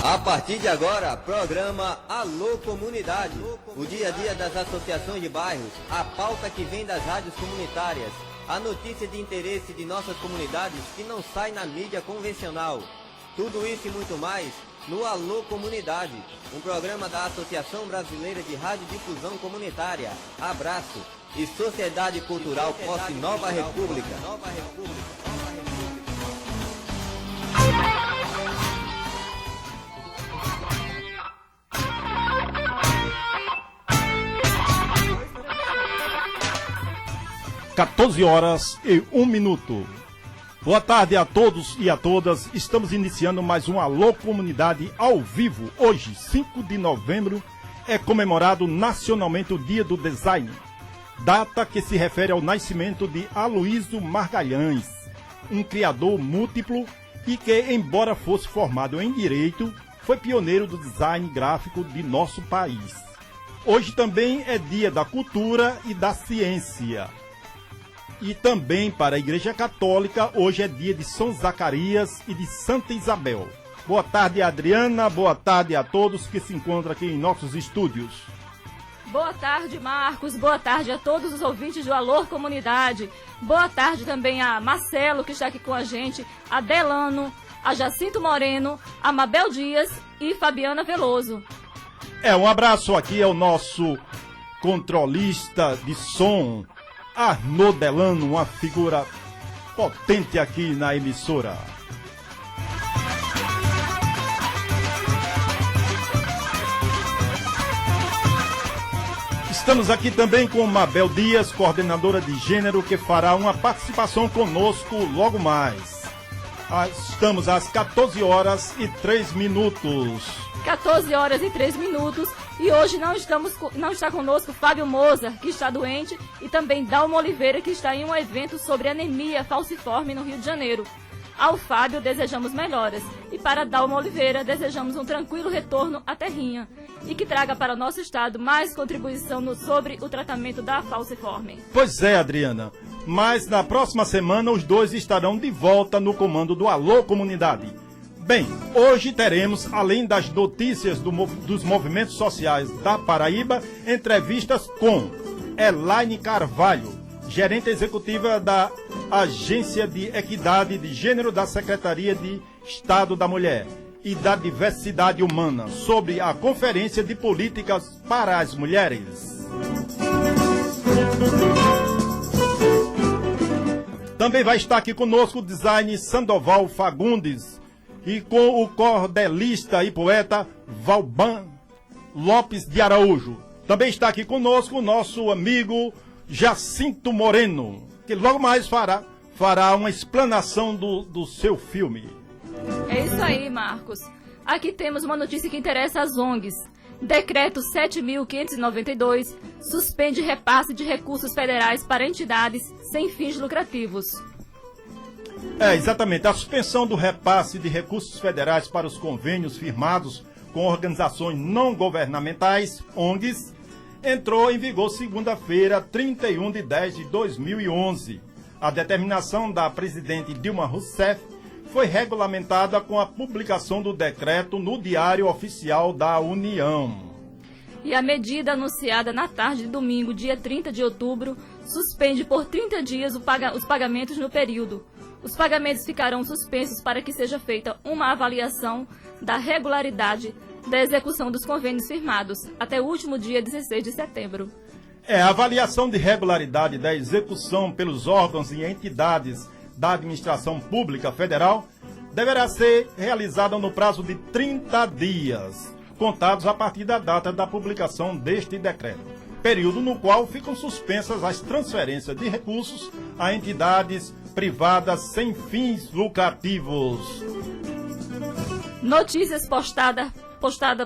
A partir de agora, programa Alô Comunidade. O dia a dia das associações de bairros, a pauta que vem das rádios comunitárias, a notícia de interesse de nossas comunidades que não sai na mídia convencional. Tudo isso e muito mais no Alô Comunidade, um programa da Associação Brasileira de Radiodifusão Comunitária, Abraço, e Sociedade Cultural Posse Nova República. (14h01). Boa tarde a todos e a todas. Estamos iniciando mais um Alô Comunidade ao vivo. Hoje, 5 de novembro, é comemorado nacionalmente o Dia do Design, data que se refere ao nascimento de Aloysio Magalhães, um criador múltiplo e que, embora fosse formado em Direito, foi pioneiro do design gráfico de nosso país. Hoje também é Dia da Cultura e da Ciência. E também para a Igreja Católica, hoje é dia de São Zacarias e de Santa Isabel. Boa tarde, Adriana. Boa tarde a todos que se encontram aqui em nossos estúdios. Boa tarde, Marcos. Boa tarde a todos os ouvintes do Alô Comunidade. Boa tarde também a Marcelo, que está aqui com a gente, a Delano, a Jacinto Moreno, a Mabel Dias e Fabiana Veloso. Um abraço aqui ao nosso controlista de som, Arnaud Delano, uma figura potente aqui na emissora. Estamos aqui também com Mabel Dias, coordenadora de gênero, que fará uma participação conosco logo mais. Estamos às 14h03. 14h03 e hoje não está conosco Fábio Moza, que está doente, e também Dalma Oliveira, que está em um evento sobre anemia falciforme no Rio de Janeiro. Ao Fábio desejamos melhoras e para Dalma Oliveira desejamos um tranquilo retorno à terrinha e que traga para o nosso estado mais contribuição sobre o tratamento da falciforme. Pois é, Adriana, mas na próxima semana os dois estarão de volta no comando do Alô Comunidade. Bem, hoje teremos, além das notícias dos movimentos sociais da Paraíba, entrevistas com Elaine Carvalho, gerente executiva da Agência de Equidade de Gênero da Secretaria de Estado da Mulher e da Diversidade Humana, sobre a Conferência de Políticas para as Mulheres. Também vai estar aqui conosco o designer Sandoval Fagundes, e com o cordelista e poeta Valban Lopes de Araújo. Também está aqui conosco o nosso amigo Jacinto Moreno, que logo mais fará uma explanação do seu filme. É isso aí, Marcos. Aqui temos uma notícia que interessa às ONGs. Decreto 7.592 suspende repasse de recursos federais para entidades sem fins lucrativos. Exatamente. A suspensão do repasse de recursos federais para os convênios firmados com organizações não governamentais, ONGs, entrou em vigor segunda-feira, 31 de 10 de 2011. A determinação da presidente Dilma Rousseff foi regulamentada com a publicação do decreto no Diário Oficial da União. E a medida anunciada na tarde de domingo, dia 30 de outubro, suspende por 30 dias os pagamentos no período. Os pagamentos ficarão suspensos para que seja feita uma avaliação da regularidade da execução dos convênios firmados até o último dia 16 de setembro. A avaliação de regularidade da execução pelos órgãos e entidades da administração pública federal deverá ser realizada no prazo de 30 dias, contados a partir da data da publicação deste decreto, período no qual ficam suspensas as transferências de recursos a entidades privadas sem fins lucrativos. Notícias postada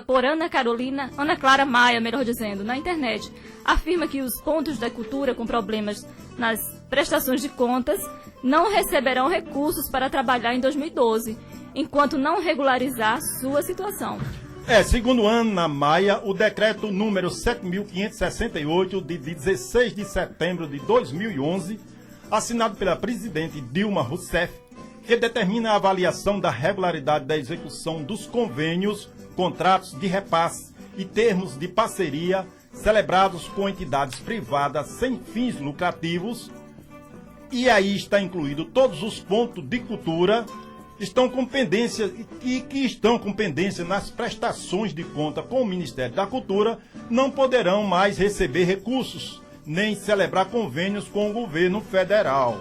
por Ana Clara Maia, melhor dizendo, na internet, afirma que os pontos da cultura com problemas nas prestações de contas não receberão recursos para trabalhar em 2012, enquanto não regularizar sua situação. Segundo Ana Maia, o decreto número 7.568, de 16 de setembro de 2011, assinado pela presidente Dilma Rousseff, que determina a avaliação da regularidade da execução dos convênios, contratos de repasse e termos de parceria celebrados com entidades privadas sem fins lucrativos, e aí está incluído todos os pontos de cultura estão com pendência e que estão com pendência nas prestações de conta com o Ministério da Cultura, não poderão mais receber recursos, nem celebrar convênios com o governo federal.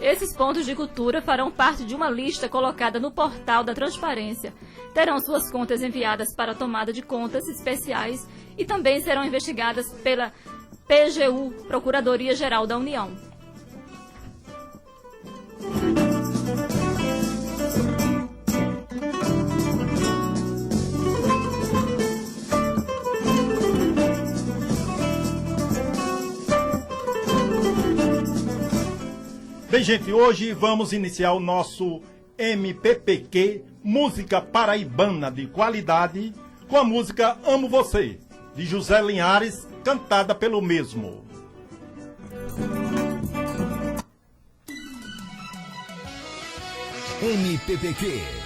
Esses pontos de cultura farão parte de uma lista colocada no portal da Transparência. Terão suas contas enviadas para a tomada de contas especiais e também serão investigadas pela PGU, Procuradoria-Geral da União. Bem, gente, hoje vamos iniciar o nosso MPPQ, música paraibana de qualidade, com a música Amo Você, de José Linhares, cantada pelo mesmo. MPPQ.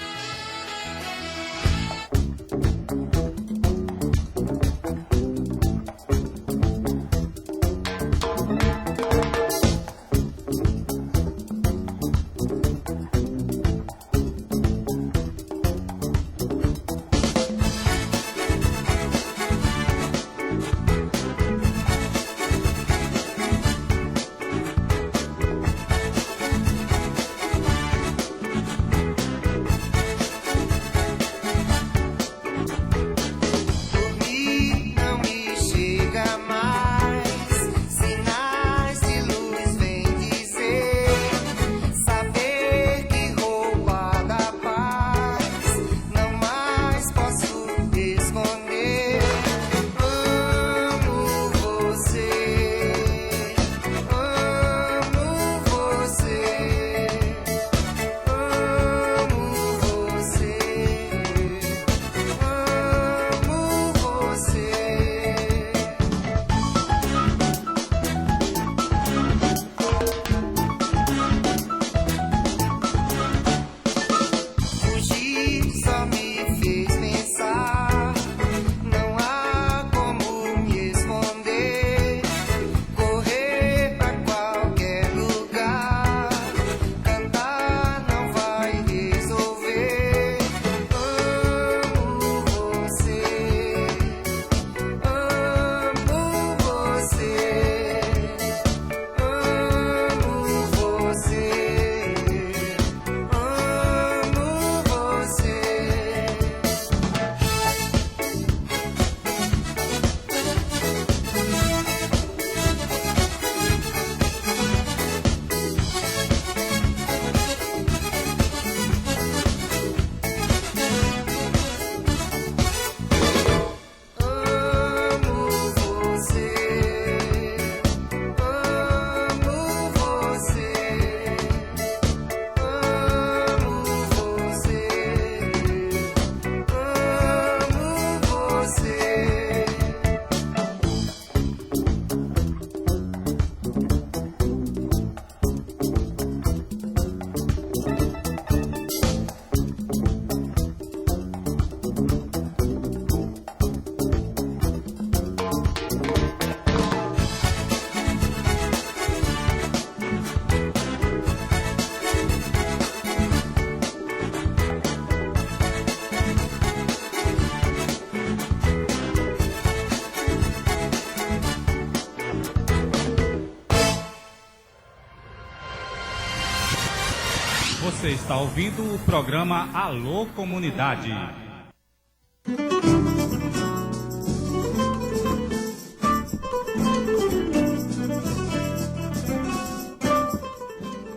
Você está ouvindo o programa Alô Comunidade.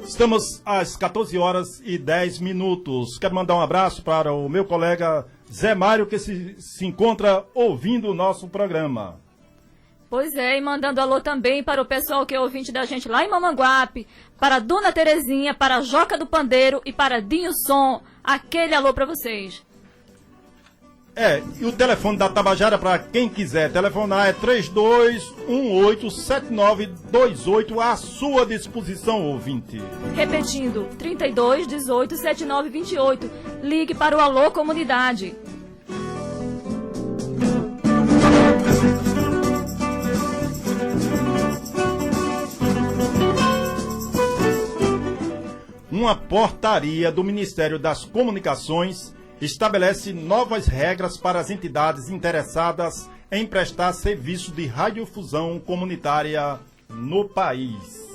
Estamos às 14 horas e 10 minutos. Quero mandar um abraço para o meu colega Zé Mário, que se encontra ouvindo o nosso programa. Pois é, e mandando alô também para o pessoal que é ouvinte da gente lá em Mamanguape, para a Dona Terezinha, para a Joca do Pandeiro e para Dinho Som. Aquele alô para vocês. E o telefone da Tabajara, para quem quiser telefonar, é 3218-7928, à sua disposição, ouvinte. Repetindo, 3218-7928. Ligue para o Alô Comunidade. Uma portaria do Ministério das Comunicações estabelece novas regras para as entidades interessadas em prestar serviço de radiodifusão comunitária no país.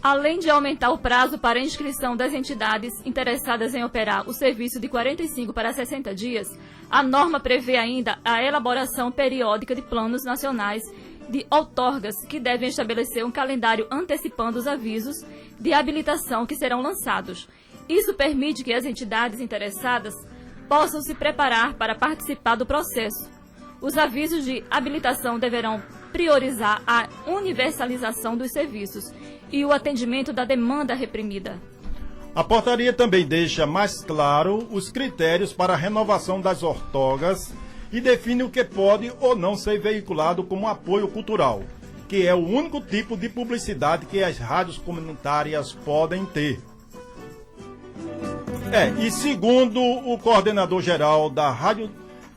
Além de aumentar o prazo para a inscrição das entidades interessadas em operar o serviço de 45 para 60 dias, a norma prevê ainda a elaboração periódica de planos nacionais de outorgas que devem estabelecer um calendário antecipando os avisos de habilitação que serão lançados. Isso permite que as entidades interessadas possam se preparar para participar do processo. Os avisos de habilitação deverão priorizar a universalização dos serviços e o atendimento da demanda reprimida. A portaria também deixa mais claro os critérios para a renovação das outorgas e define o que pode ou não ser veiculado como apoio cultural, que é o único tipo de publicidade que as rádios comunitárias podem ter. E segundo o coordenador-geral da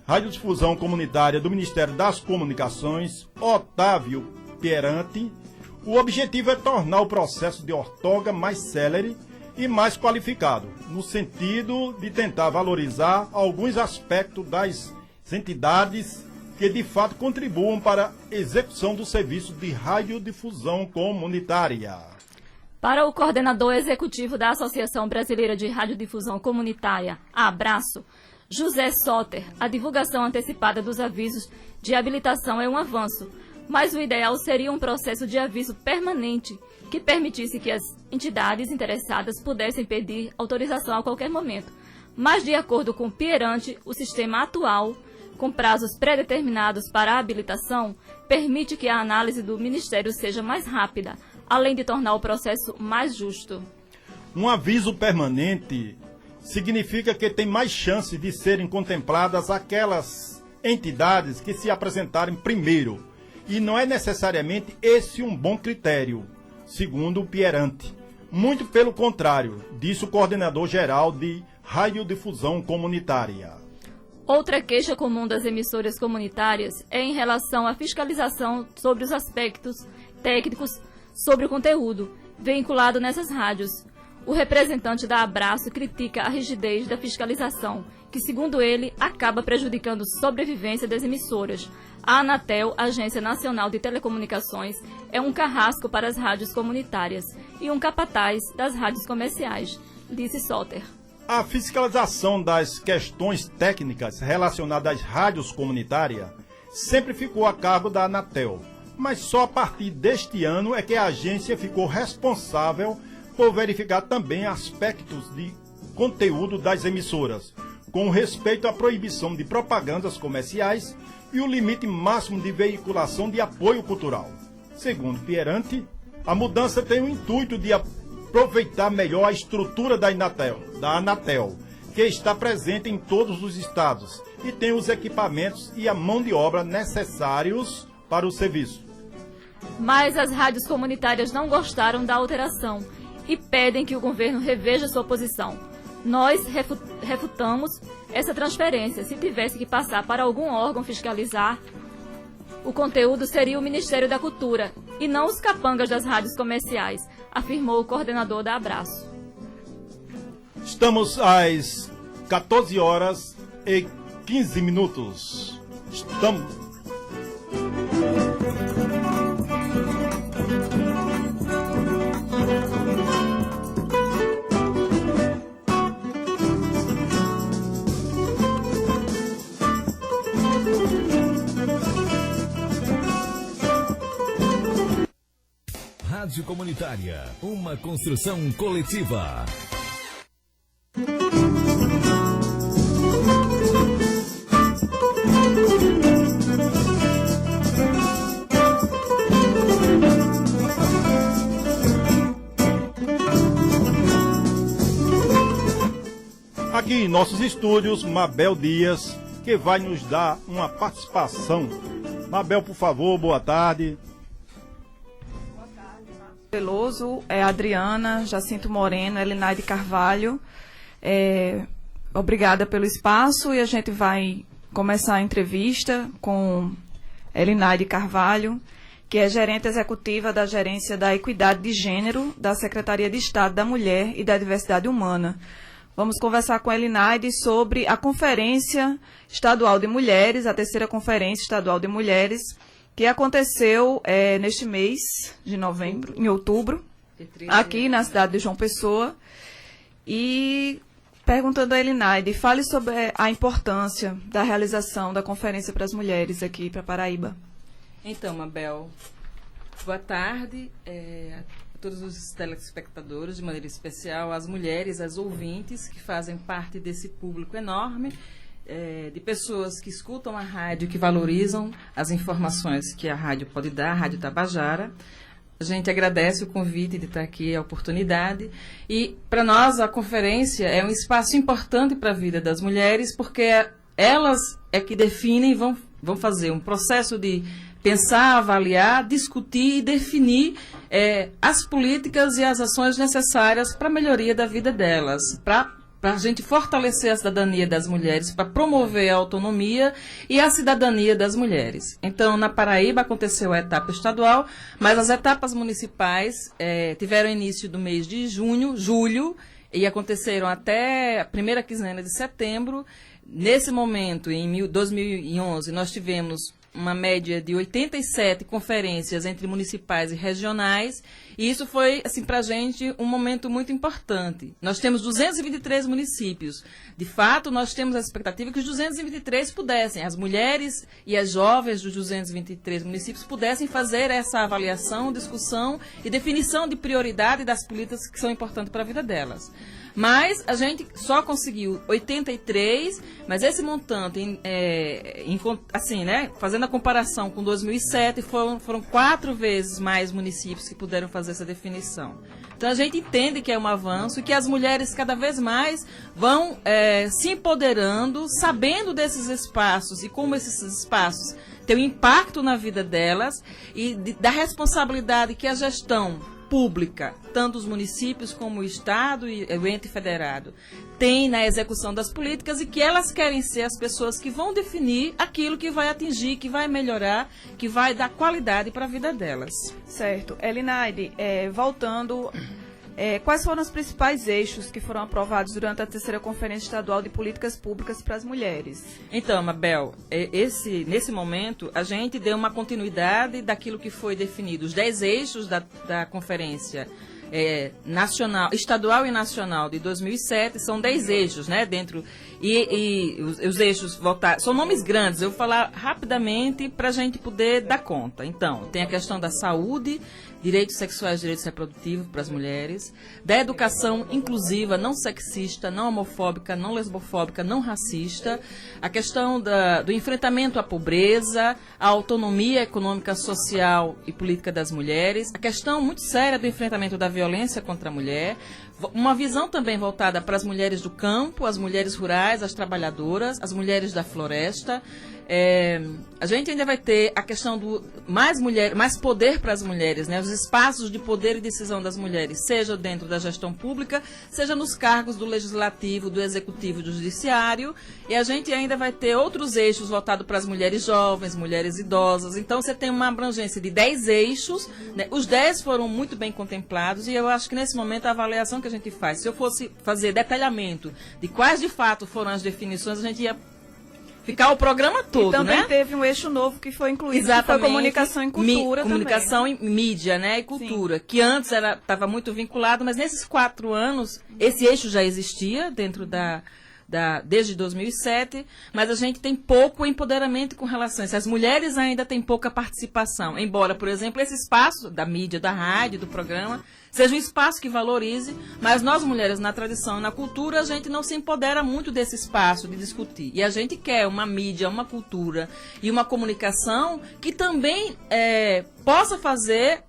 Radiodifusão Comunitária do Ministério das Comunicações, Otávio Pieranti, o objetivo é tornar o processo de outorga mais célere e mais qualificado, no sentido de tentar valorizar alguns aspectos das entidades que de fato contribuam para a execução do serviço de radiodifusão comunitária. Para o coordenador executivo da Associação Brasileira de Radiodifusão Comunitária, a Abraço, José Soter, a divulgação antecipada dos avisos de habilitação é um avanço, mas o ideal seria um processo de aviso permanente que permitisse que as entidades interessadas pudessem pedir autorização a qualquer momento. Mas, de acordo com Pieranti, o sistema atual, com prazos pré-determinados para a habilitação, permite que a análise do Ministério seja mais rápida, além de tornar o processo mais justo. Um aviso permanente significa que tem mais chance de serem contempladas aquelas entidades que se apresentarem primeiro, e não é necessariamente esse um bom critério, segundo o Pieranti. Muito pelo contrário, disse o coordenador-geral de Radiodifusão Comunitária. Outra queixa comum das emissoras comunitárias é em relação à fiscalização sobre os aspectos técnicos sobre o conteúdo vinculado nessas rádios. O representante da Abraço critica a rigidez da fiscalização, que, segundo ele, acaba prejudicando a sobrevivência das emissoras. A Anatel, Agência Nacional de Telecomunicações, é um carrasco para as rádios comunitárias e um capataz das rádios comerciais, disse Soter. A fiscalização das questões técnicas relacionadas às rádios comunitárias sempre ficou a cargo da Anatel, mas só a partir deste ano é que a agência ficou responsável por verificar também aspectos de conteúdo das emissoras, com respeito à proibição de propagandas comerciais e o limite máximo de veiculação de apoio cultural. Segundo Pieranti, a mudança tem o intuito de aproveitar melhor a estrutura da Anatel, que está presente em todos os estados e tem os equipamentos e a mão de obra necessários para o serviço. Mas as rádios comunitárias não gostaram da alteração e pedem que o governo reveja sua posição. Nós refutamos essa transferência. Se tivesse que passar para algum órgão fiscalizar, o conteúdo seria o Ministério da Cultura e não os capangas das rádios comerciais, afirmou o coordenador da Abraço. Estamos às 14h15. Rádio Comunitária, uma construção coletiva. Aqui em nossos estúdios, Mabel Dias, que vai nos dar uma participação. Mabel, por favor, boa tarde. Veloso, Adriana, Jacinto Moreno, Elinaide Carvalho. Obrigada pelo espaço e a gente vai começar a entrevista com Elinaide Carvalho, que é gerente executiva da Gerência da Equidade de Gênero da Secretaria de Estado da Mulher e da Diversidade Humana. Vamos conversar com a Elinaide sobre a Conferência Estadual de Mulheres, a terceira Conferência Estadual de Mulheres, que aconteceu neste mês de novembro, em outubro, aqui na cidade de João Pessoa. E perguntando a Elinaide, fale sobre a importância da realização da Conferência para as Mulheres aqui para Paraíba. Então, Mabel, boa tarde a todos os telespectadores, de maneira especial às mulheres, às ouvintes que fazem parte desse público enorme, de pessoas que escutam a rádio, que valorizam as informações que a rádio pode dar, a Rádio Tabajara. A gente agradece o convite de estar aqui, a oportunidade. E, para nós, a conferência é um espaço importante para a vida das mulheres, porque elas é que definem, vão fazer um processo de pensar, avaliar, discutir e definir as políticas e as ações necessárias para a melhoria da vida delas, para a gente fortalecer a cidadania das mulheres, para promover a autonomia e a cidadania das mulheres. Então, na Paraíba aconteceu a etapa estadual, mas as etapas municipais tiveram início do mês de julho, e aconteceram até a primeira quinzena de setembro. Nesse momento, em 2011, nós tivemos uma média de 87 conferências entre municipais e regionais, e isso foi, assim, para a gente um momento muito importante. Nós temos 223 municípios. De fato, nós temos a expectativa que os 223 pudessem, as mulheres e as jovens dos 223 municípios pudessem fazer essa avaliação, discussão e definição de prioridade das políticas que são importantes para a vida delas. Mas a gente só conseguiu 83, mas esse montante, assim, né, fazendo a comparação com 2007, foram 4 vezes mais municípios que puderam fazer essa definição. Então a gente entende que é um avanço e que as mulheres cada vez mais vão se empoderando, sabendo desses espaços e como esses espaços têm um impacto na vida delas e da responsabilidade que a gestão pública, tanto os municípios como o Estado e o ente federado, tem na execução das políticas e que elas querem ser as pessoas que vão definir aquilo que vai atingir, que vai melhorar, que vai dar qualidade para a vida delas. Certo. Elinaide, voltando, quais foram os principais eixos que foram aprovados durante a terceira Conferência Estadual de Políticas Públicas para as Mulheres? Então, Mabel, nesse momento, a gente deu uma continuidade daquilo que foi definido, os 10 eixos da Conferência nacional, estadual e nacional de 2007, são 10 eixos, né, dentro, e os eixos voltados, são nomes grandes, eu vou falar rapidamente para a gente poder dar conta. Então, tem a questão da saúde, direitos sexuais e direitos reprodutivos para as mulheres, da educação inclusiva, não sexista, não homofóbica, não lesbofóbica, não racista, a questão do enfrentamento à pobreza, a autonomia econômica, social e política das mulheres, a questão muito séria do enfrentamento da violência contra a mulher, uma visão também voltada para as mulheres do campo, as mulheres rurais, as trabalhadoras, as mulheres da floresta. A gente ainda vai ter a questão do mais poder para as mulheres, né? Os espaços de poder e decisão das mulheres, seja dentro da gestão pública, seja nos cargos do legislativo, do executivo e do judiciário. E a gente ainda vai ter outros eixos voltados para as mulheres jovens, mulheres idosas. Então, você tem uma abrangência de 10 eixos, né? Os 10 foram muito bem contemplados e eu acho que nesse momento a avaliação que a gente faz, se eu fosse fazer detalhamento de quais de fato foram as definições, a gente ia ficar o programa todo, e também né? Teve um eixo novo que foi incluído, exatamente, que foi comunicação e cultura comunicação também, e mídia, né? E cultura, sim, que antes estava muito vinculado, mas nesses 4 anos, esse eixo já existia dentro desde 2007, mas a gente tem pouco empoderamento com relação a isso. As mulheres ainda têm pouca participação, embora, por exemplo, esse espaço da mídia, da rádio, do programa, seja um espaço que valorize, mas nós mulheres, na tradição e na cultura, a gente não se empodera muito desse espaço de discutir. E a gente quer uma mídia, uma cultura e uma comunicação que também possa fazer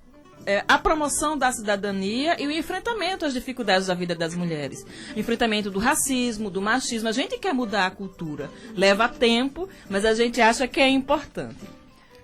a promoção da cidadania e o enfrentamento às dificuldades da vida das mulheres. Enfrentamento do racismo, do machismo. A gente quer mudar a cultura. Leva tempo, mas a gente acha que é importante.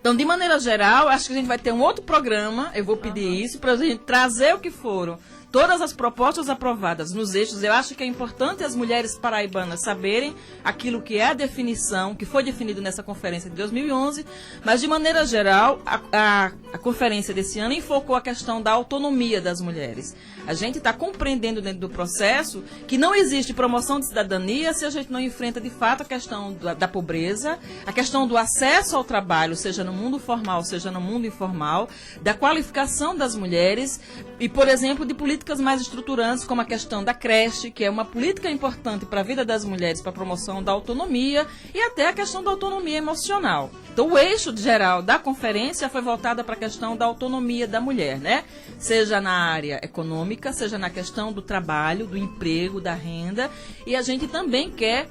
Então, de maneira geral, acho que a gente vai ter um outro programa, eu vou pedir isso, para a gente trazer o que foram todas as propostas aprovadas nos eixos. Eu acho que é importante as mulheres paraibanas saberem aquilo que é a definição, que foi definido nessa conferência de 2011, mas, de maneira geral, a conferência desse ano enfocou a questão da autonomia das mulheres. A gente está compreendendo dentro do processo que não existe promoção de cidadania se a gente não enfrenta, de fato, a questão da pobreza, a questão do acesso ao trabalho, seja no mundo formal, seja no mundo informal, da qualificação das mulheres e, por exemplo, de políticas mais estruturantes, como a questão da creche, que é uma política importante para a vida das mulheres, para a promoção da autonomia e até a questão da autonomia emocional. Então, o eixo geral da conferência foi voltado para a questão da autonomia da mulher, né? Seja na área econômica, seja na questão do trabalho, do emprego, da renda, e a gente também quer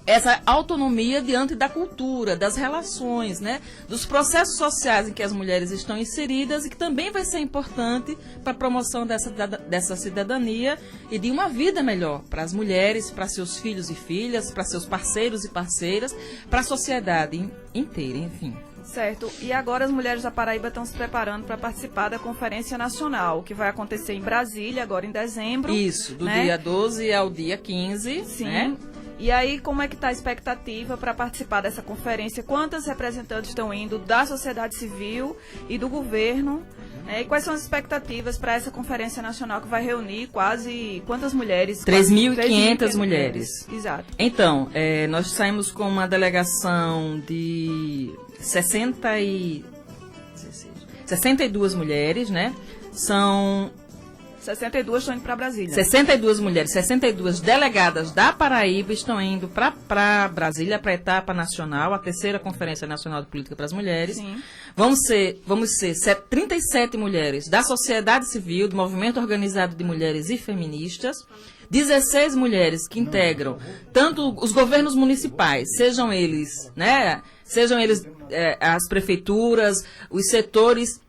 essa autonomia diante da cultura, das relações, né? Dos processos sociais em que as mulheres estão inseridas e que também vai ser importante para a promoção dessa cidadania e de uma vida melhor para as mulheres, para seus filhos e filhas, para seus parceiros e parceiras, para a sociedade inteira, enfim. Certo. E agora as mulheres da Paraíba estão se preparando para participar da Conferência Nacional, que vai acontecer em Brasília, agora em dezembro. Isso, do dia 12 ao dia 15. Sim. Né? E aí, como é que está a expectativa para participar dessa conferência? Quantas representantes estão indo da sociedade civil e do governo? E quais são as expectativas para essa Conferência Nacional que vai reunir quase quantas mulheres? 3.500 mulheres. Exato. Então, nós saímos com uma delegação de 62 mulheres, né? São 62 estão indo para Brasília. 62 mulheres, 62 delegadas da Paraíba estão indo para Brasília, para a etapa nacional, a terceira Conferência Nacional de Política para as Mulheres. Sim. Vamos ser 37 mulheres da sociedade civil, do movimento organizado de mulheres e feministas, 16 mulheres que integram tanto os governos municipais, sejam eles as prefeituras, os setores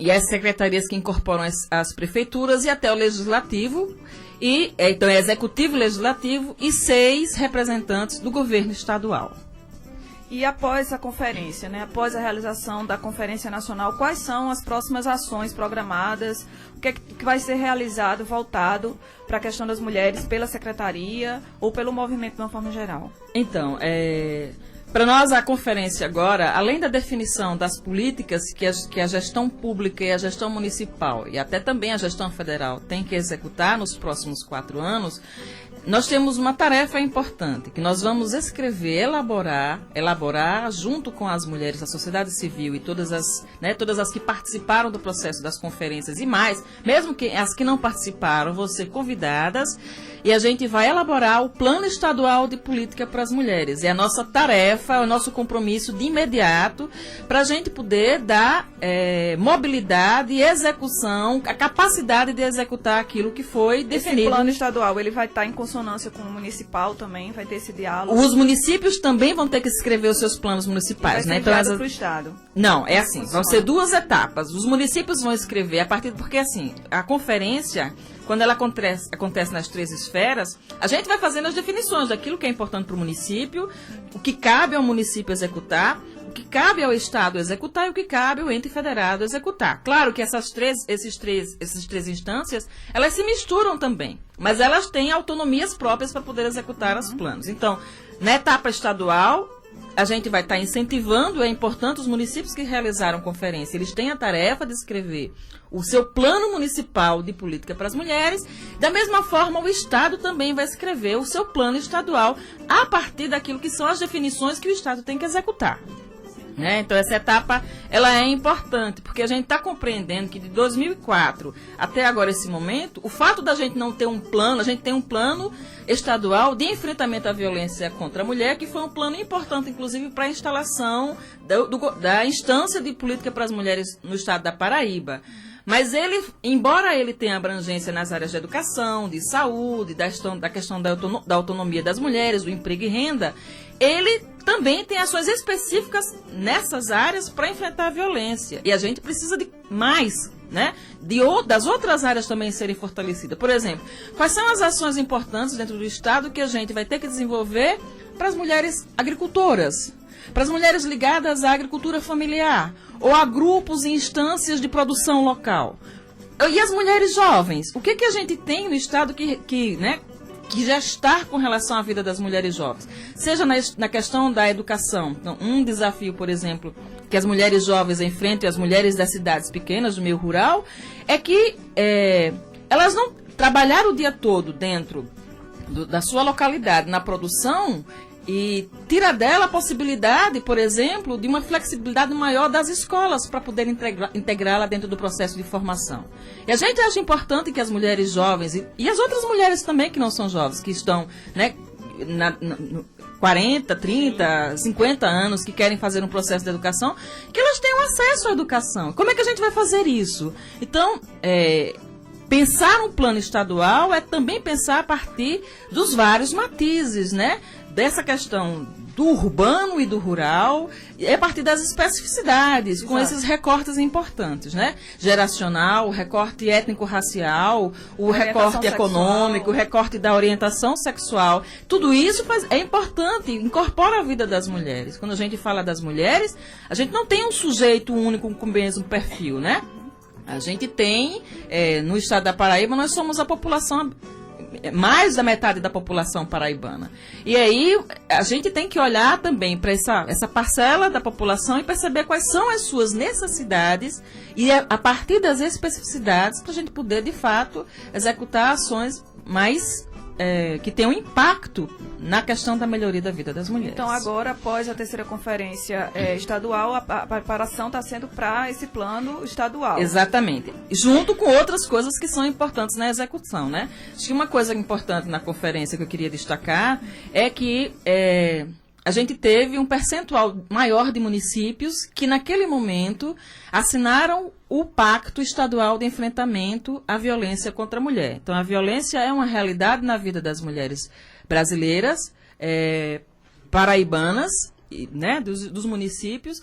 e as secretarias que incorporam as prefeituras e até o legislativo, então é executivo e legislativo, e 6 representantes do governo estadual. E após a conferência, né, após a realização da Conferência Nacional, quais são as próximas ações programadas? O que é que vai ser realizado, voltado para a questão das mulheres pela secretaria ou pelo movimento de uma forma geral? Então, para nós, a conferência agora, além da definição das políticas que a gestão pública e a gestão municipal, e até também a gestão federal, tem que executar nos próximos 4 anos, nós temos uma tarefa importante, que nós vamos elaborar junto com as mulheres, a sociedade civil e todas as que participaram do processo das conferências e mais, mesmo que as que não participaram, vão ser convidadas, e a gente vai elaborar o Plano Estadual de Política para as Mulheres. É a nossa tarefa, é o nosso compromisso de imediato, para a gente poder dar mobilidade e execução, a capacidade de executar aquilo que foi definido. Esse Plano Estadual, ele vai estar em consonância com o municipal também, vai ter esse diálogo? Os municípios também vão ter que escrever os seus planos municipais. Vai ser enviado para o Estado? Não, é assim, vão ser 2 etapas. Os municípios vão escrever, porque assim, a conferência, quando ela acontece nas 3 esferas, a gente vai fazendo as definições daquilo que é importante para o município, o que cabe ao município executar, o que cabe ao Estado executar e o que cabe ao ente federado executar. Claro que essas três instâncias, elas se misturam também, mas elas têm autonomias próprias para poder executar os planos. Então, na etapa estadual, a gente vai estar incentivando, é importante, os municípios que realizaram conferência, eles têm a tarefa de escrever o seu plano municipal de política para as mulheres. Da mesma forma, o Estado também vai escrever o seu plano estadual a partir daquilo que são as definições que o Estado tem que executar. Então, essa etapa ela é importante, porque a gente está compreendendo que de 2004 até agora, esse momento, o fato da gente não ter um plano, a gente tem um plano estadual de enfrentamento à violência contra a mulher, que foi um plano importante, inclusive, para a instalação da instância de política para as mulheres no estado da Paraíba. Mas ele, embora ele tenha abrangência nas áreas de educação, de saúde, da questão da autonomia das mulheres, do emprego e renda, ele também tem ações específicas nessas áreas para enfrentar a violência. E a gente precisa de mais né, das outras áreas também serem fortalecidas. Por exemplo, quais são as ações importantes dentro do Estado que a gente vai ter que desenvolver para as mulheres agricultoras, para as mulheres ligadas à agricultura familiar, ou a grupos e instâncias de produção local. E as mulheres jovens? O que a gente tem no Estado que já está com relação à vida das mulheres jovens? Seja na questão da educação. Então, um desafio, por exemplo, que as mulheres jovens enfrentam e as mulheres das cidades pequenas, do meio rural, é que elas não trabalharam o dia todo dentro da sua localidade, na produção, e tira dela a possibilidade, por exemplo, de uma flexibilidade maior das escolas para poder integrá-la dentro do processo de formação. E a gente acha importante que as mulheres jovens, e as outras mulheres também que não são jovens, que estão, né, 40, 30, 50 anos, que querem fazer um processo de educação, que elas tenham acesso à educação. Como é que a gente vai fazer isso? Então, pensar um plano estadual é também pensar a partir dos vários matizes, né? Dessa questão do urbano e do rural, é a partir das especificidades, com esses recortes importantes, né? Geracional, o recorte étnico-racial, o recorte econômico, o recorte da orientação sexual. Tudo isso é importante, incorpora a vida das mulheres. Quando a gente fala das mulheres, a gente não tem um sujeito único com o mesmo perfil, né? A gente tem, no estado da Paraíba, nós somos a população, mais da metade da população paraibana. E aí, a gente tem que olhar também para essa parcela da população e perceber quais são as suas necessidades e, a partir das especificidades, para a gente poder, de fato, executar ações mais que tenham impacto na questão da melhoria da vida das mulheres. Então, agora, após a terceira conferência estadual, a preparação está sendo para esse plano estadual. Exatamente. Junto com outras coisas que são importantes na execução, né? Acho que uma coisa importante na conferência que eu queria destacar é que a gente teve um percentual maior de municípios que, naquele momento, assinaram o Pacto Estadual de Enfrentamento à Violência contra a Mulher. Então, a violência é uma realidade na vida das mulheres brasileiras, paraibanas, né, dos municípios,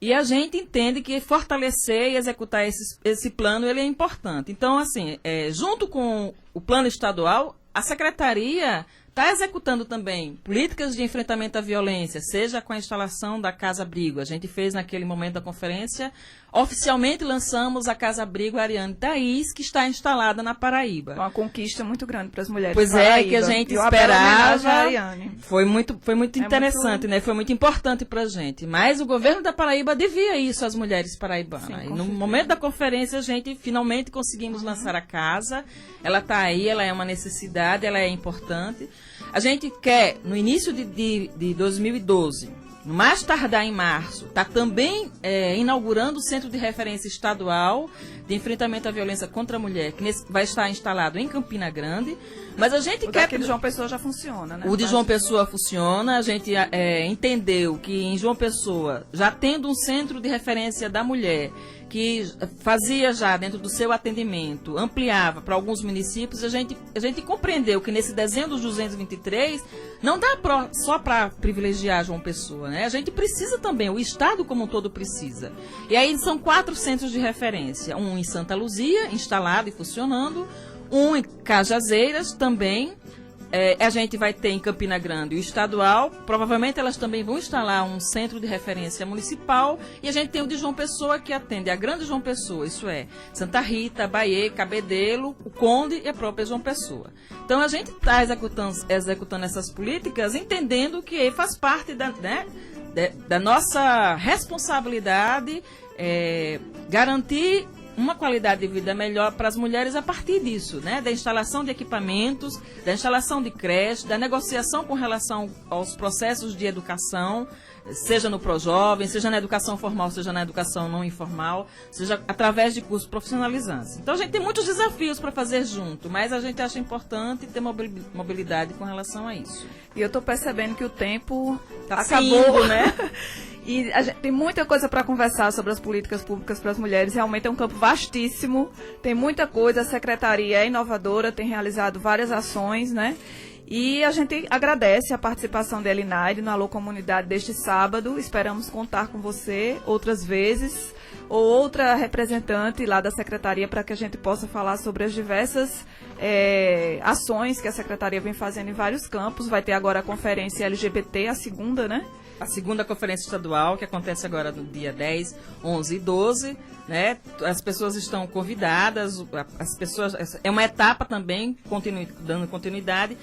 e a gente entende que fortalecer e executar esse plano ele é importante. Então, assim, junto com o plano estadual, a Secretaria está executando também políticas de enfrentamento à violência, seja com a instalação da Casa Abrigo. A gente fez naquele momento da conferência, oficialmente lançamos a Casa Abrigo Ariane Thaís, que está instalada na Paraíba. Uma conquista muito grande para as mulheres. Pois Paraíba. Que a gente esperava. Ariane. Foi muito interessante, né? Foi muito importante para a gente. Mas o governo da Paraíba devia isso às mulheres paraibanas. Sim, e no momento da conferência, a gente finalmente conseguimos lançar a casa. Ela está aí, ela é uma necessidade, ela é importante. A gente quer, no início de 2012, no mais tardar em março, está também inaugurando o Centro de Referência Estadual de Enfrentamento à Violência contra a Mulher, que vai estar instalado em Campina Grande. Mas a gente quer... O de João Pessoa já funciona, né? O de João Pessoa funciona. A gente entendeu que em João Pessoa, já tendo um Centro de Referência da Mulher, que fazia já dentro do seu atendimento, ampliava para alguns municípios, a gente compreendeu que nesse desenho dos 223 não dá só para privilegiar João Pessoa, né? A gente precisa também, o Estado como um todo precisa. E aí são 4 centros de referência, um em Santa Luzia, instalado e funcionando, um em Cajazeiras também. A gente vai ter em Campina Grande o estadual, provavelmente elas também vão instalar um centro de referência municipal, e a gente tem o de João Pessoa, que atende a Grande João Pessoa, isso é, Santa Rita, Bahia, Cabedelo, o Conde e a própria João Pessoa. Então a gente está executando essas políticas, entendendo que faz parte da nossa responsabilidade garantir uma qualidade de vida melhor para as mulheres a partir disso, né? Da instalação de equipamentos, da instalação de creche, da negociação com relação aos processos de educação, seja no Projovem, seja na educação formal, seja na educação não informal, seja através de cursos profissionalizantes. Então, a gente tem muitos desafios para fazer junto, mas a gente acha importante ter mobilidade com relação a isso. E eu estou percebendo que o tempo acabou, né? E a gente tem muita coisa para conversar sobre as políticas públicas para as mulheres. Realmente é um campo vastíssimo, tem muita coisa. A Secretaria é inovadora, tem realizado várias ações, né? E a gente agradece a participação da Elinaide no Alô Comunidade deste sábado. Esperamos contar com você outras vezes, ou outra representante lá da Secretaria, para que a gente possa falar sobre as diversas ações que a Secretaria vem fazendo em vários campos. Vai ter agora a conferência LGBT, a segunda, né? A segunda conferência estadual, que acontece agora no dia 10, 11 e 12, né? As pessoas estão convidadas, as pessoas, é uma etapa também, dando continuidade.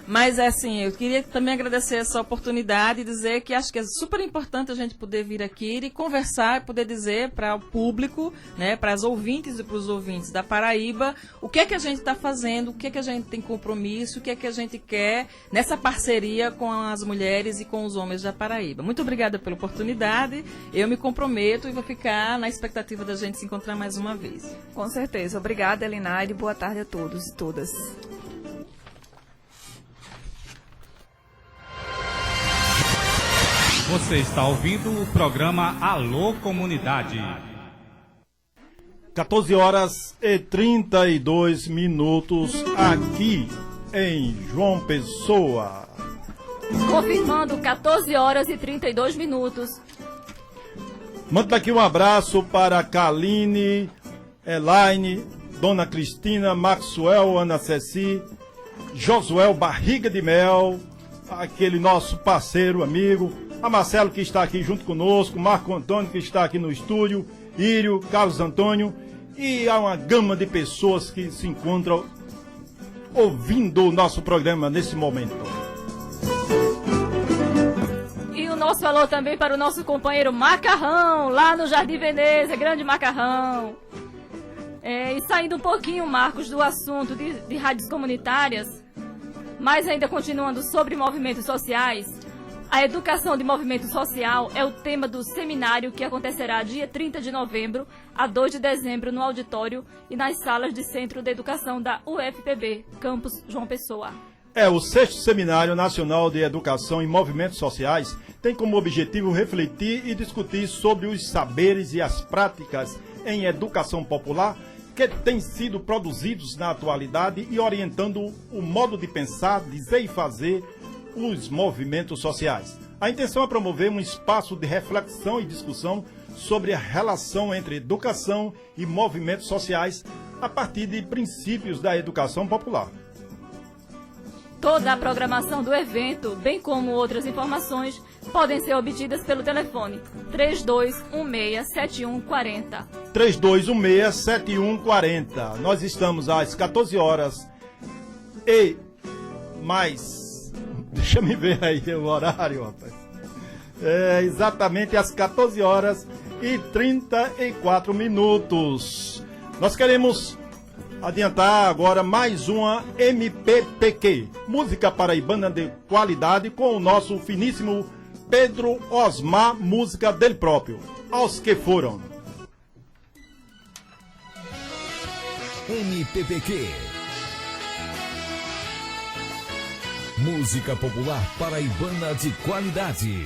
Mas, assim, eu queria também agradecer essa oportunidade e dizer que acho que é super importante a gente poder vir aqui e conversar e poder dizer para o público, né, para as ouvintes e para os ouvintes da Paraíba, o que é que a gente está fazendo, o que é que a gente tem compromisso, o que é que a gente quer nessa parceria com as mulheres e com os homens da Paraíba. Muito obrigada pela oportunidade, eu me comprometo e vou ficar na expectativa da gente se encontrar mais uma vez. Com certeza. Obrigada, Elinaide. Boa tarde a todos e todas. Você está ouvindo o programa Alô Comunidade. 14 horas e 32 minutos aqui em João Pessoa. Confirmando 14 horas e 32 minutos. Manda aqui um abraço para Kaline, Elaine, Dona Cristina, Maxwell, Ana Ceci, Josuel Barriga de Mel, aquele nosso parceiro, amigo, a Marcelo que está aqui junto conosco, Marco Antônio que está aqui no estúdio, Írio, Carlos Antônio, e há uma gama de pessoas que se encontram ouvindo o nosso programa nesse momento. E o nosso alô também para o nosso companheiro Macarrão, lá no Jardim Veneza, grande Macarrão. E saindo um pouquinho, Marcos, do assunto de rádios comunitárias, mas ainda continuando sobre movimentos sociais, a educação de movimento social é o tema do seminário que acontecerá dia 30 de novembro a 2 de dezembro no auditório e nas salas de Centro de Educação da UFPB, Campus João Pessoa. O 6º Seminário Nacional de Educação em Movimentos Sociais tem como objetivo refletir e discutir sobre os saberes e as práticas em educação popular que têm sido produzidos na atualidade e orientando o modo de pensar, dizer e fazer os movimentos sociais. A intenção é promover um espaço de reflexão e discussão sobre a relação entre educação e movimentos sociais a partir de princípios da educação popular. Toda a programação do evento, bem como outras informações, podem ser obtidas pelo telefone 3216-7140. 3216-7140. Nós estamos às 14 horas e mais... Deixa me ver aí o horário, rapaz. Exatamente às 14 horas e 34 minutos. Nós queremos adiantar agora mais uma MPPQ, música paraibana de qualidade, com o nosso finíssimo Pedro Osmar, música dele próprio, Aos Que Foram. MPPQ, música popular paraibana de qualidade.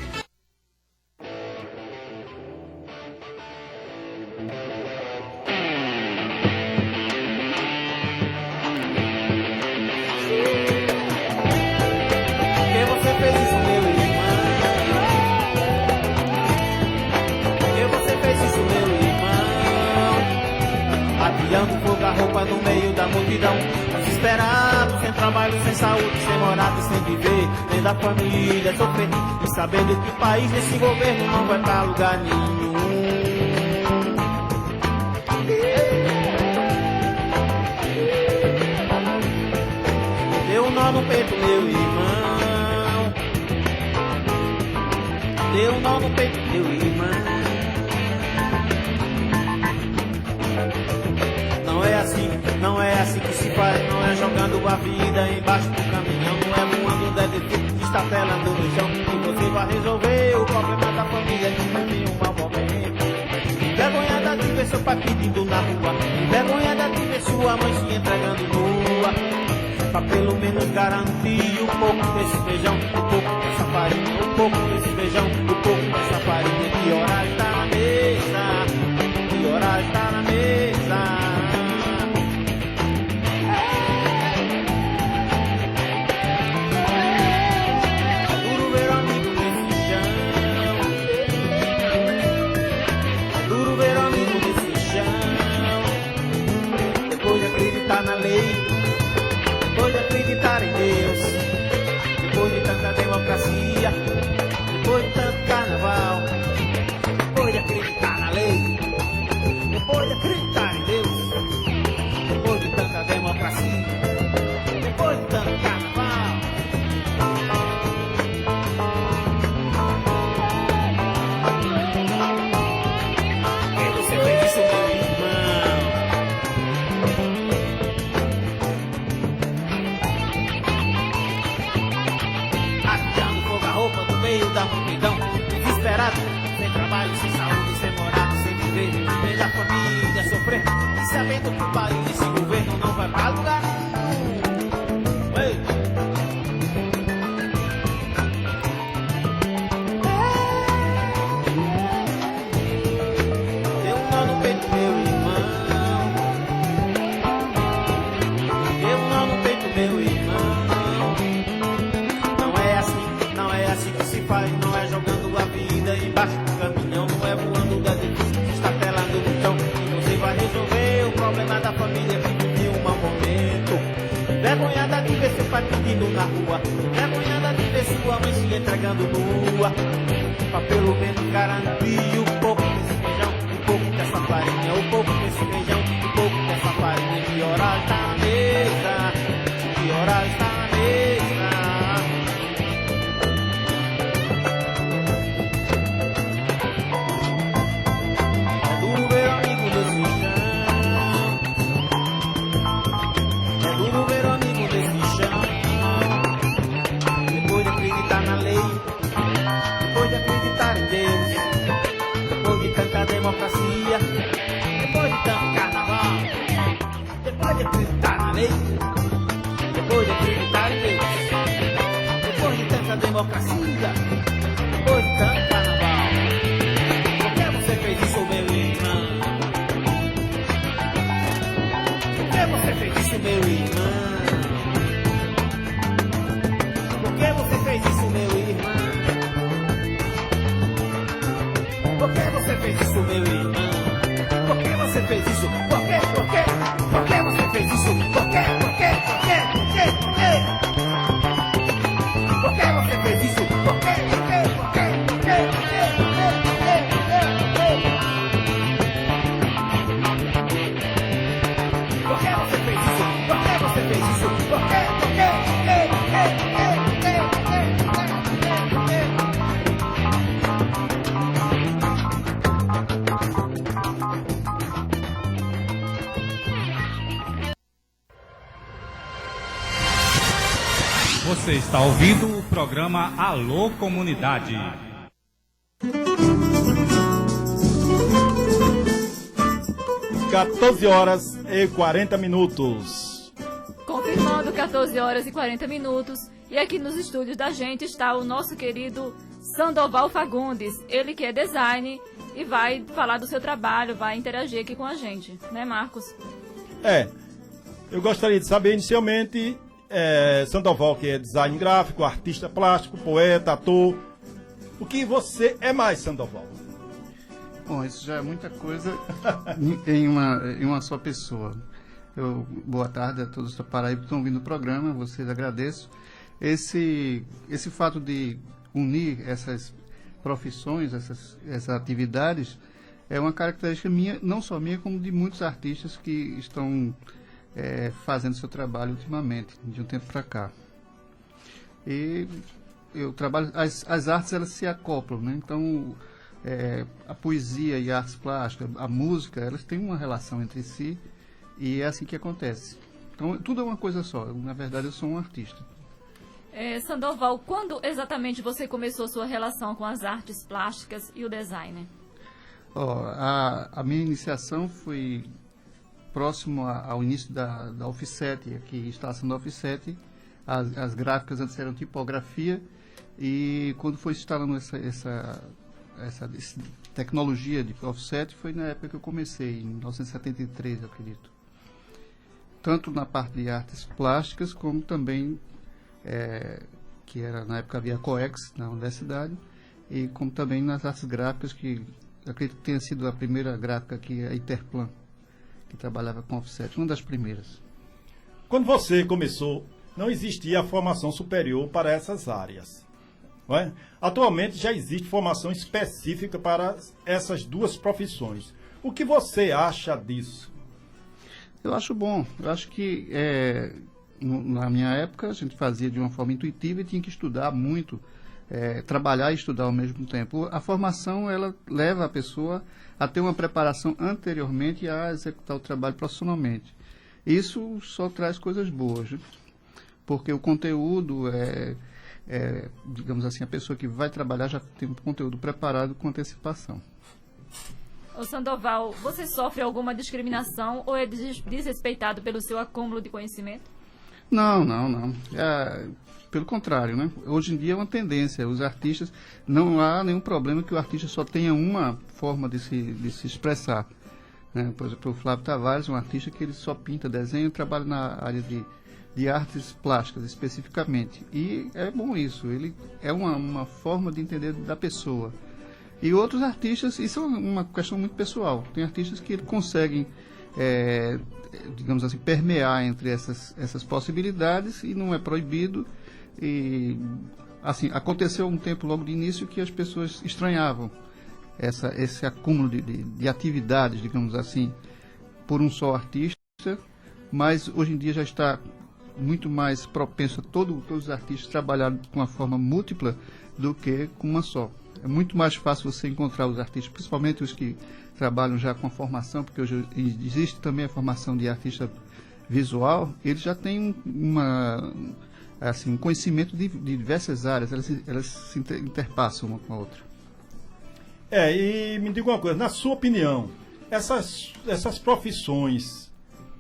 Atirando fogo a roupa no meio da multidão, desesperado, sem trabalho, sem saúde, sem morada, sem viver, nem da família sofrer, e sabendo que o país desse governo não vai pra lugar nenhum. Deu um nó no peito, meu irmão. Deu um nó no peito, meu irmão. Não é assim que se faz, não é jogando a vida embaixo do caminhão, não é voando o detetive que está telando no chão, e você vai resolver o problema da família que vive um mau momento. Envergonhada de ver seu pai pedindo na rua, envergonhada de ver sua mãe se entregando nua, pra pelo menos garantir um pouco desse feijão, um pouco dessa farinha, um pouco desse feijão, um pouco dessa farinha. Que hora está na mesa, que hora está na mesa. depois de tanta democracia, depois de tanto carnaval, depois de acreditar na lei, depois de acreditar em Deus, depois de tanta democracia, depois de tanto carnaval. Por que você fez isso, meu irmão? Arranjando fogo a roupa no meio da multidão, desesperado, sem trabalho, sem saúde, sem morar, sem viver, vendo a família sofrer, e sabendo que o país, esse governo não vai pra lugar nenhum. Ei! Deu um nó no peito, meu irmão. Deu um nó no peito, meu irmão. Não é assim que se faz, não é jogando a vida embaixo do caminhão, não é voando da edifício, está telando no chão. E você vai resolver o problema da família que vive um mau momento. Vergonhada de ver seu pai pedindo na rua, vergonhada de ver sua mãe se entregando nua, pra pelo menos garantir um pouco desse feijão, um pouco dessa farinha, um pouco desse feijão, um pouco dessa farinha. Que hora está na mesa, que hora está na mesa. É duro ver amigo desse chão, é duro ver amigo desse chão. Depois de acreditar na lei, depois de acreditar em Deus, depois de tanta democracia, depois de tanto carnaval, depois de acreditar na lei, depois de acreditar em Deus, depois de tanta democracia, depois de tanto carnaval. Por que você fez isso, meu irmão? Por que você fez isso, meu irmão? Por que você fez isso, meu irmão? Por que você fez isso, meu irmão? Por que você fez isso? Por que você fez isso? Por que? Por que você fez isso? Por que? Por que você fez isso? Por que você fez isso? Por que? Você está ouvindo o programa Alô Comunidade. h 14h40. Confirmando 14 horas e 40 minutos. E aqui nos estúdios da gente está o nosso querido Sandoval Fagundes. Ele que é design e vai falar do seu trabalho, vai interagir aqui com a gente. Né, Marcos? Eu gostaria de saber inicialmente, Sandoval, que é design gráfico, artista plástico, poeta, ator. O que você é mais, Sandoval? Bom, isso já é muita coisa em uma só pessoa. Boa tarde a todos da Paraíba que estão ouvindo o programa, vocês agradeço. Esse fato de unir essas profissões, essas atividades, é uma característica minha, não só minha, como de muitos artistas que estão fazendo seu trabalho ultimamente, de um tempo para cá. E eu trabalho, as artes elas se acoplam, né? Então a poesia e artes plásticas, a música, elas têm uma relação entre si e é assim que acontece. Então tudo é uma coisa só. Na verdade eu sou um artista. Sandoval, quando exatamente você começou sua relação com as artes plásticas e o design? A minha iniciação foi próximo ao início da Offset, aqui instalação da Offset. As gráficas antes eram tipografia e quando foi instalando essa tecnologia de offset foi na época que eu comecei, em 1973, eu acredito. Tanto na parte de artes plásticas, como também, que era na época havia a Coex na universidade, e como também nas artes gráficas, que eu acredito que tenha sido a primeira gráfica aqui, a Interplan, que trabalhava com offset, uma das primeiras. Quando você começou não existia a formação superior para essas áreas. Não é? Atualmente já existe formação específica para essas duas profissões. O que você acha disso? Eu acho bom. Eu acho que na minha época a gente fazia de uma forma intuitiva e tinha que estudar muito, trabalhar e estudar ao mesmo tempo. A formação ela leva a pessoa a ter uma preparação anteriormente a executar o trabalho profissionalmente. Isso só traz coisas boas, né? Porque o conteúdo digamos assim, a pessoa que vai trabalhar já tem um conteúdo preparado com antecipação. Ô Sandoval, você sofre alguma discriminação ou é desrespeitado pelo seu acúmulo de conhecimento? Não. Pelo contrário, né? Hoje em dia é uma tendência. Os artistas, não há nenhum problema que o artista só tenha uma forma de se expressar. Né? Por exemplo, o Flávio Tavares é um artista que ele só pinta desenho e trabalha na área de artes plásticas especificamente. E é bom isso. Ele é uma forma de entender da pessoa. E outros artistas, isso é uma questão muito pessoal. Tem artistas que conseguem, digamos assim, permear entre essas possibilidades e não é proibido. E, assim, aconteceu um tempo logo de início que as pessoas estranhavam esse acúmulo de atividades, digamos assim, por um só artista, mas hoje em dia já está muito mais propenso a todos os artistas trabalharem de uma forma múltipla do que com uma só. É muito mais fácil você encontrar os artistas, principalmente os que trabalham já com a formação, porque hoje existe também a formação de artista visual, eles já têm um conhecimento de diversas áreas, elas se interpassam uma com a outra. E me diga uma coisa, na sua opinião, essas profissões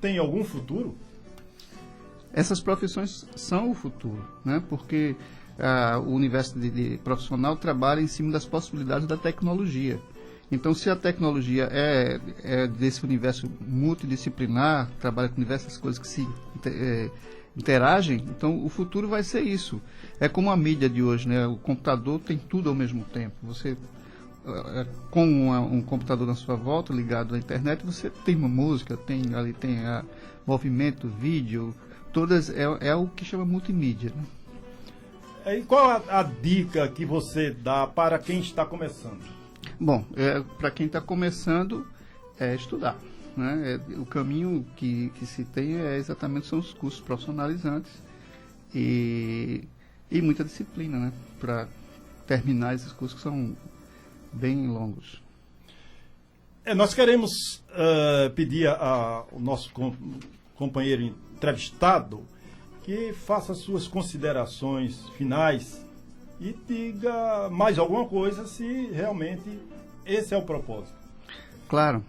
têm algum futuro? Essas profissões são o futuro, né? Porque o universo de profissional trabalha em cima das possibilidades da tecnologia. Então, se a tecnologia é desse universo multidisciplinar, trabalha com diversas coisas que se interagem, então o futuro vai ser isso. É como a mídia de hoje, né? O computador tem tudo ao mesmo tempo. Você, com um computador na sua volta, ligado à internet, você tem uma música, tem movimento, vídeo, todas é o que chama multimídia, né? E qual a dica que você dá para quem está começando? Bom, para quem está começando é estudar, né? O caminho que se tem são os cursos profissionalizantes e muita disciplina, né? Para terminar esses cursos que são bem longos. Nós queremos pedir ao nosso companheiro entrevistado que faça suas considerações finais e diga mais alguma coisa se realmente esse é o propósito. Claro.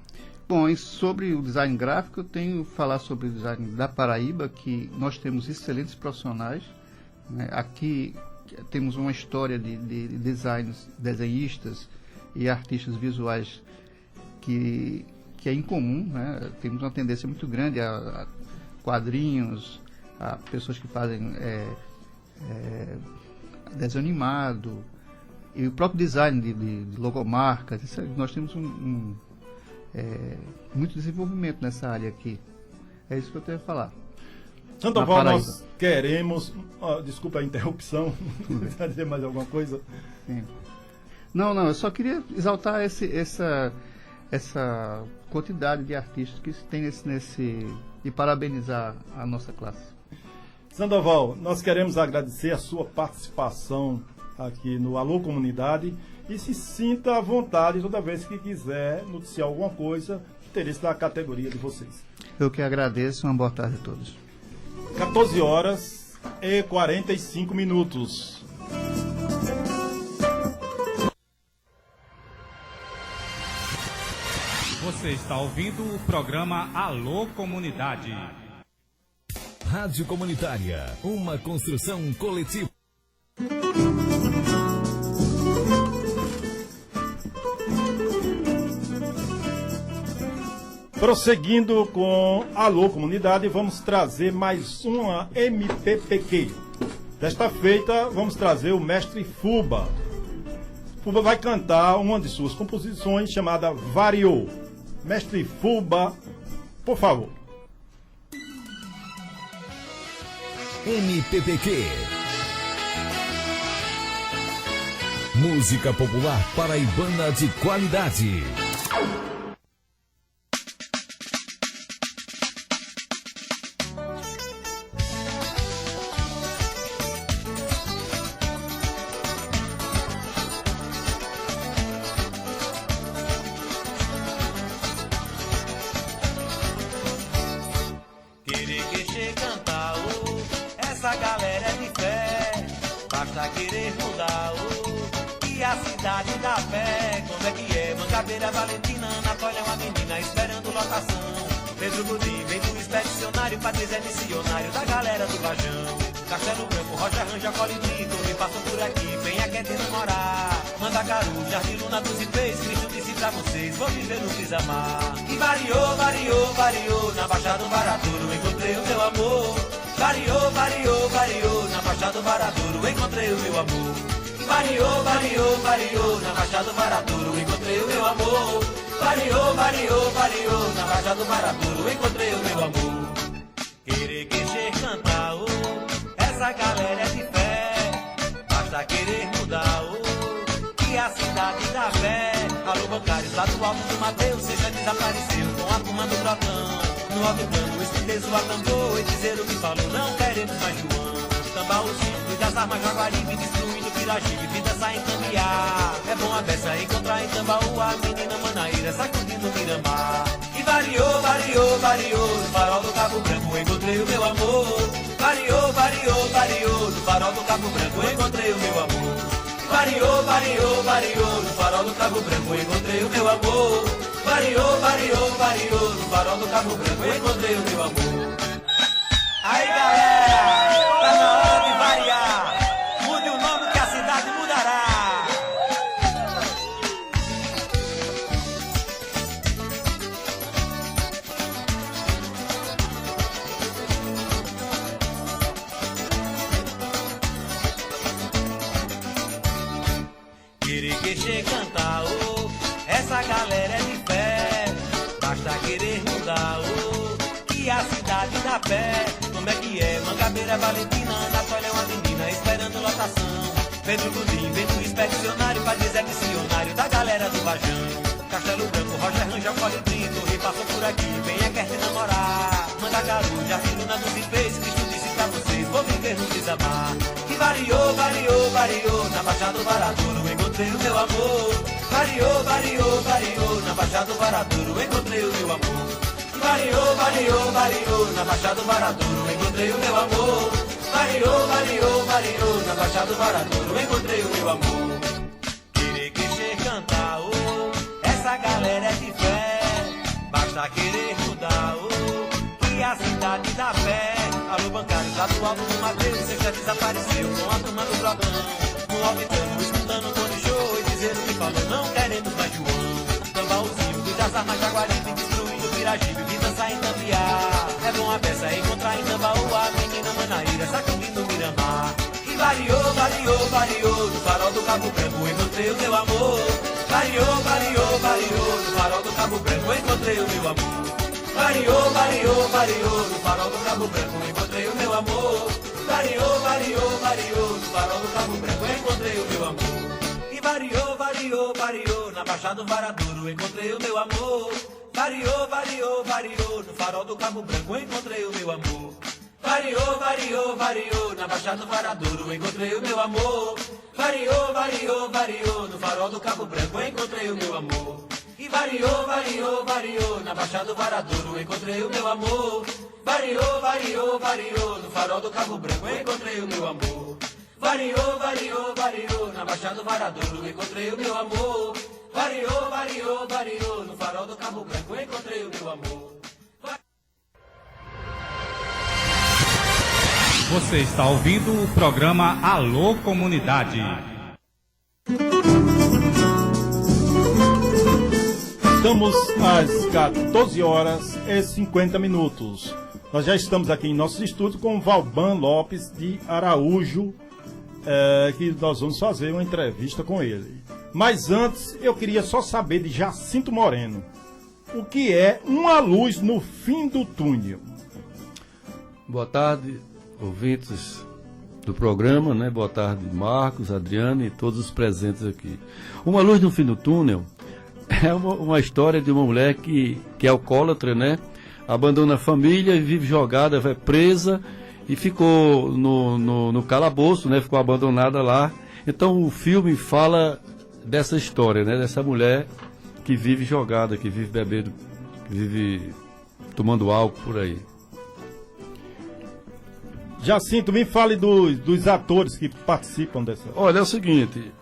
Bom, e sobre o design gráfico, eu tenho que falar sobre o design da Paraíba, que nós temos excelentes profissionais, né? Aqui temos uma história de desenhistas e artistas visuais que é incomum, né? Temos uma tendência muito grande a quadrinhos, a pessoas que fazem desenho animado e o próprio design de logomarcas. Nós temos muito desenvolvimento nessa área aqui. É isso que eu tenho a falar. Sandoval, nós queremos... desculpa a interrupção. Vai dizer mais alguma coisa? Sim. Não, eu só queria exaltar essa quantidade de artistas que tem e parabenizar a nossa classe. Sandoval, nós queremos agradecer a sua participação aqui no Alô Comunidade e se sinta à vontade toda vez que quiser noticiar alguma coisa, interesse da categoria de vocês. Eu que agradeço, uma boa tarde a todos. 14h45. Você está ouvindo o programa Alô Comunidade. Rádio Comunitária, uma construção coletiva. Prosseguindo com Alô Comunidade, vamos trazer mais uma MPPQ. Desta feita, vamos trazer o mestre Fuba. Fuba vai cantar uma de suas composições chamada Variou. Mestre Fuba, por favor. MPPQ. Música popular paraibana de qualidade. Essa galera é de fé, basta querer mudar e a cidade da fé. Como é que é? Mangabeira, Valentina, Anatólia é uma menina esperando lotação. Pedro Gudim vem do expedicionário, Padre Zé missionário da galera do Vajão. Castelo Branco, Rocha Ranja, Colibri, Torre passam por aqui, venha quer te namorar. Mandacaru, Jardim Luna dos Ipês, Cristo disse pra vocês, vou viver no Pisamar. E variou, variou, variou, na Baixada do Varadouro encontrei o meu amor. Variou, variou, variou, na Baixada do Varadouro encontrei o meu amor. Variou, variou, variou, na Baixada do Varadouro encontrei o meu amor. Variou, variou, variou, na Baixada do Varadouro encontrei o meu amor. Querer, queixer, cantar, essa galera é de fé, basta querer mudar, e a cidade da fé. Alô, bancários, lá do alto do Mateus, você já desapareceu com a turma do Brotão. No alto plano, esquindeço a tambor, e dizer o que falou, não queremos mais João. Tambaúzinho, Cruz das Armas, Jaguaribe, destruindo Pirajibe, vida sai em Cambiar. É bom a beça encontrar em Tambaú a menina Manaíra, sacudindo Miramar. E variou, variou, variou, no farol do Cabo Branco encontrei o meu amor. Variou, variou, variou, no farol do Cabo Branco encontrei o meu amor. Variou, variou, variou, no farol do Cabo Branco encontrei o meu amor. Variou, variou, variou, no farol do Cabo Branco encontrei o meu amor. Aí galera, tá na hora de variar, mude o nome que a cidade mudará. Querer, queixer, cantar, essa galera é de fé, basta querer mudar, e a cidade da fé. Como é que é? Mangabeira, Valentina, Anatólia é uma menina esperando lotação. Pedro Gudim vem do expedicionário, Padre Zé missionário da galera do Vajão. Castelo Branco, Rocha Ranja, Colibri, Torre passam por aqui, venha quer te namorar. Mandacaru, Jardim Luna dos Ipês, Cristo disse pra vocês, vou viver no Pisamar. E variou, variou, variou, na Baixada do Varadouro encontrei o meu amor. Variou, variou, variou, na Baixada do Varadouro encontrei o meu amor. Variou, variou, variou, na Baixada do Varadouro encontrei o meu amor. Variou, variou, variou, na Baixada do Varadouro encontrei o meu amor. Querer, queixer, cantar, essa galera é de fé, basta querer mudar, e a cidade da fé. Alô, bancários, lá do alto do Mateus, você já desapareceu com a turma do Brotão. No alto escutando o Tony Show, e dizer o que falou, não queremos mais João. Tambaúzinho, Cruz das Armas, Jaguaribe, destruindo Pirajibe, vida sai em Cambiar. É bom a peça encontrar em Tambaú a menina Manaíra, sacudindo Miramar. E variou, variou, variou, no farol do Cabo Branco encontrei o meu amor. Variou, variou, variou, no farol do Cabo Branco encontrei o meu amor. Variou, variou, variou, no farol do Cabo Branco encontrei o meu amor. Variou, variou, variou, no farol do Cabo Branco encontrei o meu amor. E variou, variou, variou, na Baixada do Varadouro encontrei o meu amor. Variou, variou, variou, no farol do Cabo Branco encontrei o meu amor. Variou, variou, variou, na Baixada do Varadouro encontrei o meu amor. Variou, variou, variou, no farol do Cabo Branco encontrei o meu amor. E variou, variou, variou, na Baixada do Varadouro encontrei o meu amor. Variou, variou, variou, no farol do Cabo Branco encontrei o meu amor. Variou, variou, variou, na Baixada do Varadouro encontrei o meu amor. Variou, variou, variou, no farol do Cabo Branco encontrei o meu amor. Você está ouvindo o programa Alô Comunidade. Estamos às 14 horas e 50 minutos. Nós já estamos aqui em nossos estúdios com o Valban Lopes de Araújo, que nós vamos fazer uma entrevista com ele. Mas antes, eu queria só saber de Jacinto Moreno. O que é uma luz no fim do túnel? Boa tarde, ouvintes do programa, né? Boa tarde, Marcos, Adriano e todos os presentes aqui. Uma Luz no Fim do Túnel é uma história de uma mulher que é alcoólatra, né? Abandona a família e vive jogada, vai presa e ficou no calabouço, né? Ficou abandonada lá. Então o filme fala dessa história, né? Dessa mulher que vive jogada, que vive bebendo, que vive tomando álcool por aí. Jacinto, me fale dos atores que participam dessa. Olha, é o seguinte,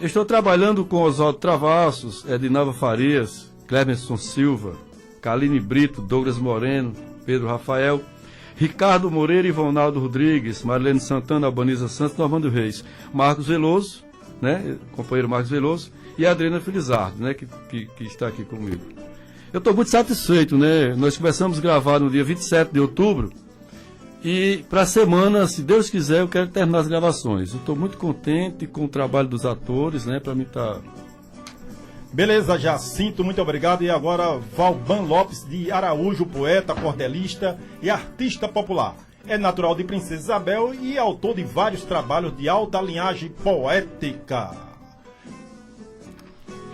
eu estou trabalhando com Oswaldo Travassos, Edinalva Farias, Clemerson Silva, Kaline Brito, Douglas Moreno, Pedro Rafael, Ricardo Moreira, Ivonaldo Rodrigues, Marilene Santana, Albaniza Santos, Normando Reis, Marcos Veloso, né, companheiro Marcos Veloso, e a Adriana Felizardo, né, que está aqui comigo. Eu estou muito satisfeito, né? Nós começamos a gravar no dia 27 de outubro, e para a semana, se Deus quiser, eu quero terminar as gravações. Eu estou muito contente com o trabalho dos atores, né? Para mim tá... Beleza, Jacinto, muito obrigado. E agora, Valban Lopes de Araújo, poeta, cordelista e artista popular. É natural de Princesa Isabel e autor de vários trabalhos de alta linhagem poética.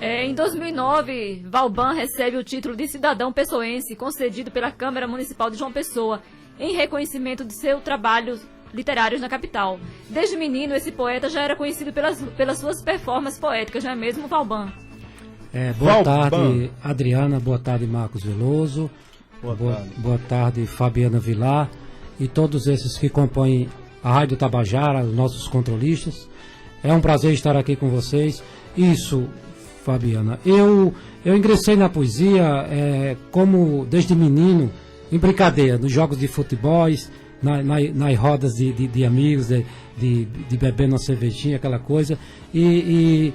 Em 2009, Valban recebe o título de cidadão pessoense concedido pela Câmara Municipal de João Pessoa, em reconhecimento de seus trabalhos literários na capital. Desde menino, esse poeta já era conhecido pelas suas performances poéticas, não é mesmo, Valban? Boa tarde, Adriana, boa tarde, Marcos Veloso, boa tarde, Fabiana Vilar e todos esses que compõem a Rádio Tabajara, os nossos controlistas. É um prazer estar aqui com vocês. Isso, Fabiana, eu ingressei na poesia como desde menino, em brincadeira, nos jogos de futebol, nas rodas de amigos, de beber uma cervejinha, aquela coisa, e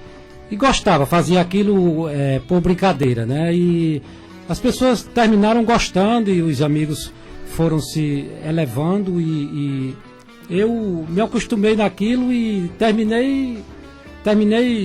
gostava, fazia aquilo por brincadeira, né? E as pessoas terminaram gostando e os amigos foram se elevando e eu me acostumei naquilo e terminei,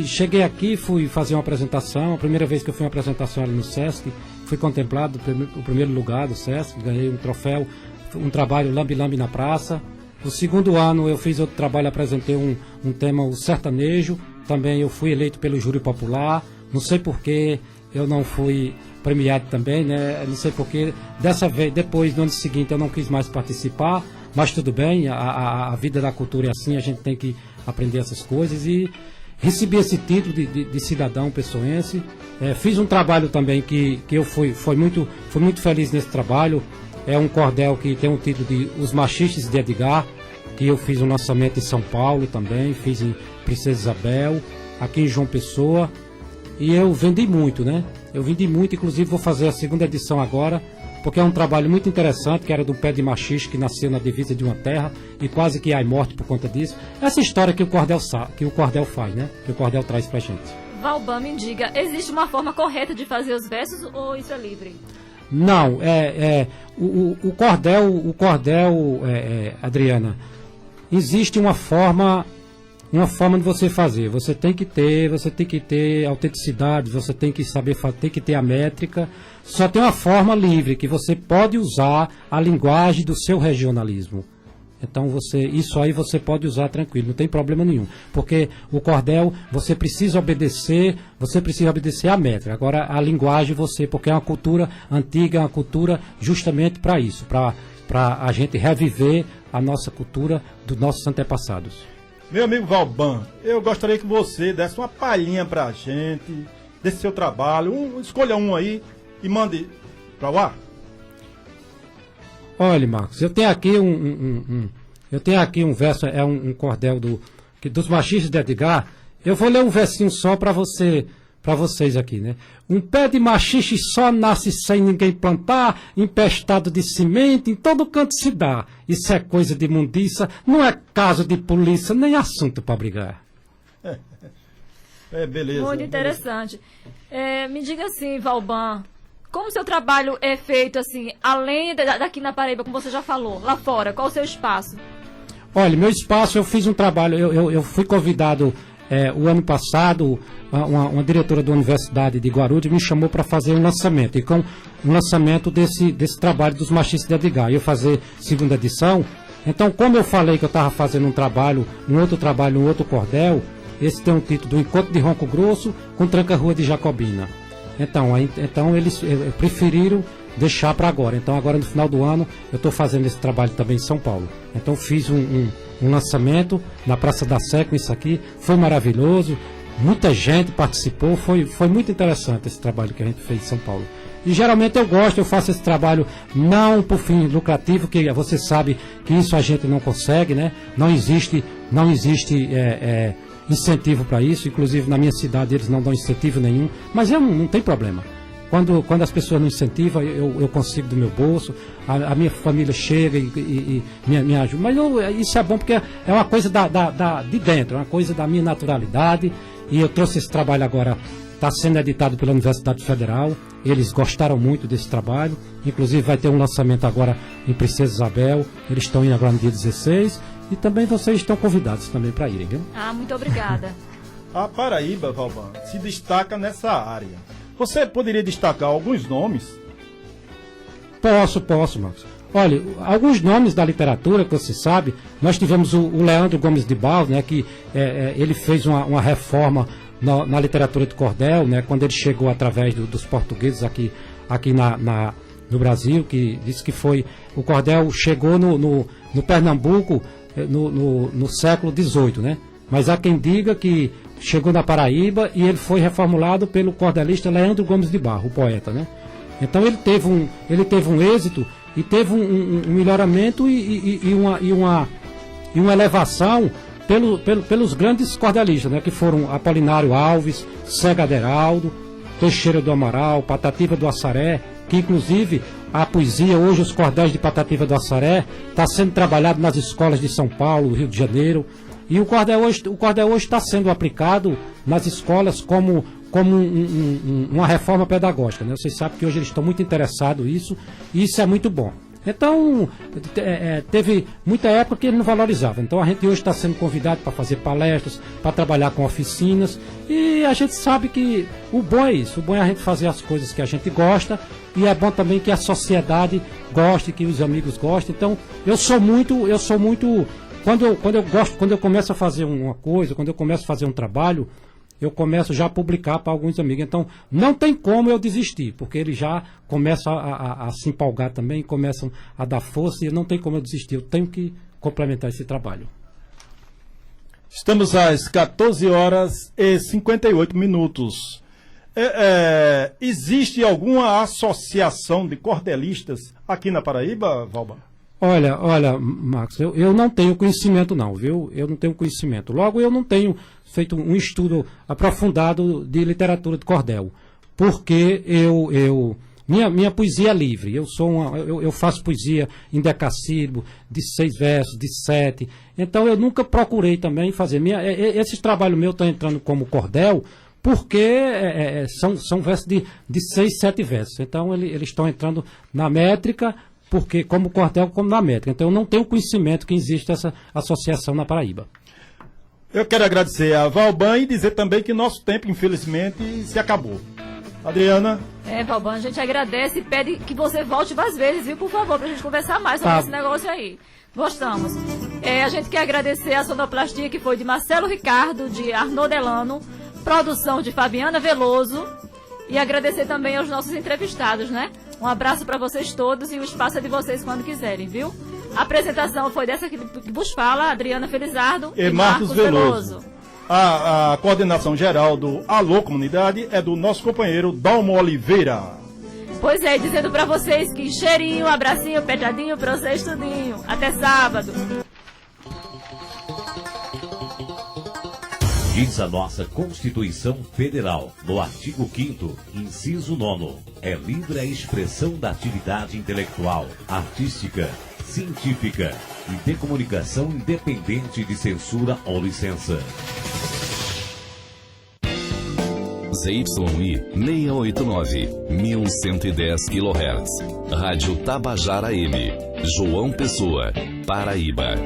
cheguei aqui, fui fazer uma apresentação, a primeira vez que eu fui uma apresentação era no Sesc, fui contemplado o primeiro lugar do Sesc, ganhei um troféu, um trabalho lambe-lambe na praça. No segundo ano eu fiz outro trabalho, apresentei um tema, o sertanejo, também eu fui eleito pelo júri popular, não sei porquê eu não fui premiado também, né? Não sei porquê, dessa vez, depois no ano seguinte eu não quis mais participar, mas tudo bem, a vida da cultura é assim, a gente tem que aprender essas coisas e recebi esse título de cidadão pessoense. Fiz um trabalho também que eu fui muito feliz nesse trabalho. É um cordel que tem o título de Os Machistas de Edgar, que eu fiz um lançamento em São Paulo também, fiz em Princesa Isabel, aqui em João Pessoa. E eu vendi muito, né? Eu vendi muito, inclusive vou fazer a segunda edição agora, porque é um trabalho muito interessante, que era do pé de machista que nasceu na divisa de uma terra e quase que ai morte por conta disso. Essa história que o cordel faz, né? Que o cordel traz pra gente. Valban, me diga, existe uma forma correta de fazer os versos ou isso é livre? Não, o cordel, Adriana, existe uma forma de você fazer. Você tem que ter autenticidade, você tem que saber, tem que ter a métrica. Só tem uma forma livre, que você pode usar a linguagem do seu regionalismo. Então isso aí você pode usar tranquilo, não tem problema nenhum. Porque o cordel, você precisa obedecer à métrica. Agora a linguagem porque é uma cultura antiga, uma cultura justamente para isso, para a gente reviver a nossa cultura dos nossos antepassados. Meu amigo Valban, eu gostaria que você desse uma palhinha pra gente, desse seu trabalho, escolha um aí e mande para o ar. Olha, Marcos, eu tenho aqui um verso, um cordel dos machistas de Edgar. Eu vou ler um versinho só para vocês aqui, né? Um pé de machiste só nasce sem ninguém plantar, empestado de semente, em todo canto se dá. Isso é coisa de mundiça, não é caso de polícia, nem assunto para brigar. Beleza. Muito interessante. Me diga assim, Valban, como o seu trabalho é feito, assim, além daqui na Paraíba, como você já falou, lá fora, qual o seu espaço? Olha, meu espaço, eu fiz um trabalho, eu fui convidado o ano passado, uma diretora da Universidade de Guarulhos me chamou para fazer um lançamento, e com um lançamento desse trabalho dos machistas de Edgar. Eu fazer segunda edição, Então, como eu falei que eu estava fazendo um outro cordel, esse tem um título do Encontro de Ronco Grosso com Tranca-Rua de Jacobina. Então eles preferiram deixar para agora. Então agora no final do ano eu estou fazendo esse trabalho também em São Paulo. Então fiz um lançamento na Praça da Sé com isso aqui, foi maravilhoso, muita gente participou, foi muito interessante esse trabalho que a gente fez em São Paulo. E geralmente eu faço esse trabalho não por fim lucrativo, que você sabe que isso a gente não consegue, né? Não existe incentivo para isso, inclusive na minha cidade eles não dão incentivo nenhum, mas não tem problema. Quando as pessoas não incentivam, eu consigo do meu bolso, a minha família chega e me ajuda. Mas isso é bom porque é uma coisa de dentro, é uma coisa da minha naturalidade, e eu trouxe esse trabalho agora, está sendo editado pela Universidade Federal, eles gostaram muito desse trabalho, inclusive vai ter um lançamento agora em Princesa Isabel, eles estão indo agora no dia 16, e também vocês estão convidados também para irem, viu? Muito obrigada. A Paraíba, Valban, se destaca nessa área. Você poderia destacar alguns nomes? Posso, Marcos. Olha, alguns nomes da literatura que você sabe, nós tivemos o Leandro Gomes de Barros, né, que ele fez uma reforma na literatura de cordel, né, quando ele chegou através dos portugueses aqui no Brasil, que disse que o cordel chegou no Pernambuco no século XVIII, né? Mas há quem diga que chegou na Paraíba e ele foi reformulado pelo cordelista Leandro Gomes de Barros, o poeta, né? Então ele teve um êxito e teve um melhoramento e uma elevação pelos grandes cordelistas, né? Que foram Apolinário Alves, Cega Aderaldo, Teixeira do Amaral, Patativa do Assaré, que inclusive a poesia, hoje os cordéis de Patativa do Assaré, está sendo trabalhado nas escolas de São Paulo, Rio de Janeiro, e o cordel hoje está sendo aplicado nas escolas como uma reforma pedagógica, né? Vocês sabem que hoje eles estão muito interessados nisso, e isso é muito bom. Então, teve muita época que ele não valorizava. Então a gente hoje está sendo convidado para fazer palestras, para trabalhar com oficinas, e a gente sabe que o bom é isso, o bom é a gente fazer as coisas que a gente gosta, e é bom também que a sociedade goste, que os amigos gostem. Então eu sou muito quando eu começo a fazer uma coisa, quando eu começo a fazer um trabalho, eu começo já a publicar para alguns amigos. Então, não tem como eu desistir, porque eles já começam a se empolgar também, começam a dar força, e não tem como eu desistir. Eu tenho que complementar esse trabalho. Estamos às 14h58. Existe alguma associação de cordelistas aqui na Paraíba, Valban? Olha, Marcos, eu não tenho conhecimento não, viu? Eu não tenho conhecimento. Logo, eu não tenho feito um estudo aprofundado de literatura de cordel, porque minha poesia é livre. Eu faço poesia em decassílabo, de 6 versos, de 7. Então, eu nunca procurei também fazer. Esses trabalhos meus estão entrando como cordel, porque são versos de 6, 7 versos. Então, eles estão entrando na métrica, porque como cordel, como na métrica. Então eu não tenho conhecimento que existe essa associação na Paraíba. Eu quero agradecer a Valban e dizer também que nosso tempo, infelizmente, se acabou. Adriana? Valban, a gente agradece e pede que você volte mais vezes, viu, por favor, pra gente conversar mais sobre esse negócio aí. Gostamos. A gente quer agradecer a sonoplastia que foi de Marcelo Ricardo, de Arnaud Delano, produção de Fabiana Veloso, e agradecer também aos nossos entrevistados, né? Um abraço para vocês todos e o espaço é de vocês quando quiserem, viu? A apresentação foi dessa que vos fala, Adriana Felizardo e Marcos Veloso. A coordenação geral do Alô Comunidade é do nosso companheiro Dalmo Oliveira. Pois é, dizendo para vocês que cheirinho, abracinho, petadinho pra vocês tudinho. Até sábado. Diz a nossa Constituição Federal, no artigo 5º, inciso 9º, é livre a expressão da atividade intelectual, artística, científica e de comunicação independente de censura ou licença. ZYI 689, 1110 kHz. Rádio Tabajara M. João Pessoa, Paraíba.